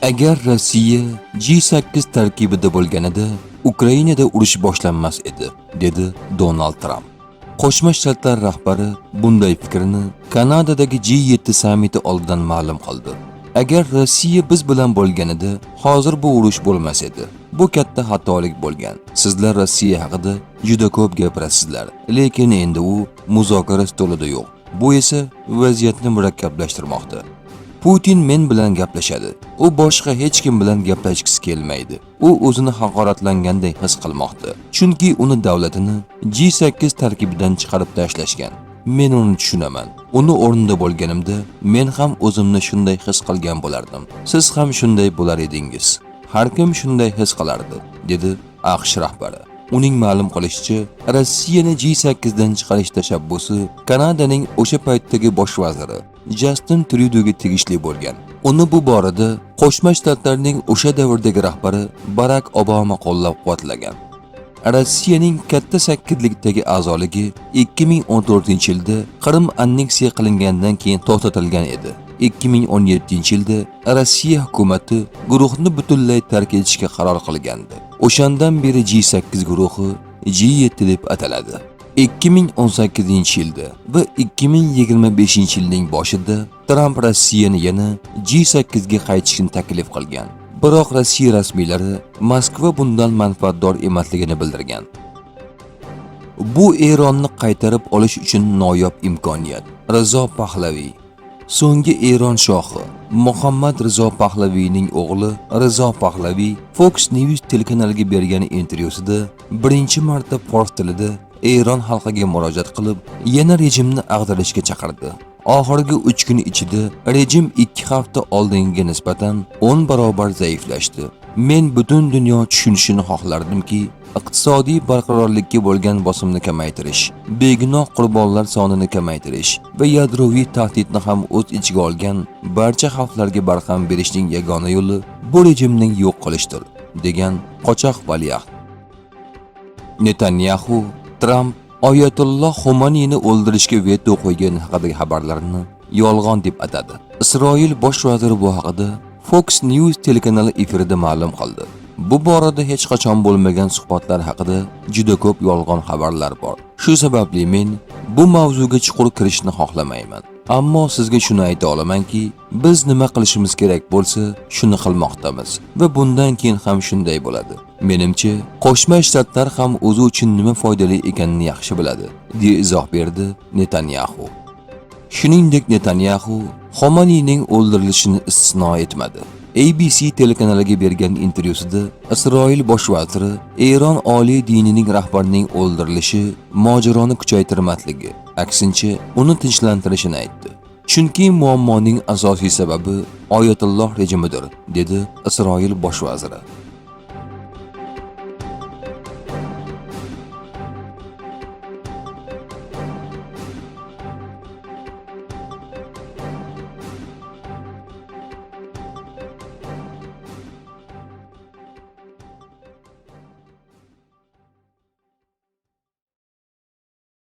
Agar Rossiya G8 tarkibida bo'lganida Ukrainada urush boshlanmas edi, dedi Donald Trump. Qo'shma Shtatlar rahbari bunday fikrni Kanadadagi G7 sammiti oldidan ma'lum qildi. Agar Rossiya biz bilan bo'lganida, hozir bu urush bo'lmas edi. Bu katta xatolik bo'lgan. Sizlar Rossiya haqida juda ko'p gapirasizlar, lekin endi u muzokara stolida yo'q. Bu esa vaziyatni murakkablashtirmoqda. Putin men bilan gaplashadi. U boshqa hech kim bilan gaplashgisi kelmaydi. U o'zini haqoratlanganday his qilmoqda. Chunki uni davlatini G8 tarkibidan chiqarib tashlashgan. Men uni tushunaman. Uni o'rnida bo'lganimda men ham o'zimni shunday his qilgan bo'lardim. Siz ham shunday bo'lar edingiz. Har kim shunday his qilardi, dedi AQSh rahbari. Uning ma'lum qilishicha, Rossiyani G8 dan chiqarish tashabbusi Kanadaning o'sha paytdagi bosh vaziri Justin Trudeauga tegishli bo'lgan. Uni bu borada Qo'shma Shtatlarning o'sha davrdagi rahbari Barack Obama qo'llab-quvvatlagan. Rossiyaning katta 8likdagi a'zoligi 2014-yilda Qrim anneksiya qilingandan keyin to'xtatilgan edi. 2017-yilda Rossiya hukumatı guruhni butunlay tark etishga qaror qilgandi. O'shandan beri G8 guruhi G7 deb ataladi. 2018-yilda va 2025-yilning boshida Trump Rossiyani yana G8 ga qaytishni taklif qilgan. Biroq Rossiya rasmiylari Moskva bundan manfaatdor emasligini bildirgan. Bu Eronni qaytarib olish uchun noyob imkoniyat. Rizo Pahlaviy. So'nggi Eron shohi Muhammad Rizo Pahlaviyning o'g'li Rizo Pahlaviy Fox News telekanaliga bergan intervyusida birinchi marta fors tilida Eron xalqiga murojaat qilib, yana rejimni ag'darishga chaqirdi. Oxirgi 3 kun ichida rejim 2 hafta oldingiga nisbatan 10 barobar zaiflashdi. Men butun dunyo tushunishini xohlardimki, iqtisodiy barqarorlikka bo'lgan bosimni kamaytirish, begunoh qurbonlar sonini kamaytirish va yadroviy tahdidni ham o'z ichiga olgan barcha xavflarga barham berishning yagona yo'li bu rejimning yo'q qilishdir, degan qochoq valiahd. Netanyahu Trump Oyatulloh Xomaniyni o'ldirishga veto qo'ygani haqidagi xabarlarni yolg'on deb atadi. Isroil bosh vaziri bu haqida Fox News telekanali efirida ma'lum qildi. Bu borada hech qachon bo'lmagan suhbatlar haqida juda ko'p yolg'on xabarlar bor. Shu sababli men bu mavzuga chuqur kirishni xohlamayman. Ammo sizga shuni ayta olamanki, biz nima qilishimiz kerak bo'lsa, shuni qilmoqdamiz va bundan keyin ham shunday bo'ladi. Menimcha, Qo'shma Shtatlar ham o'zi uchun nima foydali ekanini yaxshi biladi, deya izoh berdi Netanyahu. Shuningdek, Netanyahu Xomaniyning o'ldirilishini istisno etmadi. ABC telekanaliga bergan intervyusida Isroil bosh vaziri Eron oliy dinining rahbarining o'ldirilishi mojaroni kuchaytirmasligi, aksincha uni tinchlantirishini aytdi. Chunki muammoning asosiy sababi Oyatulloh rejimidir, dedi Isroil bosh vaziri.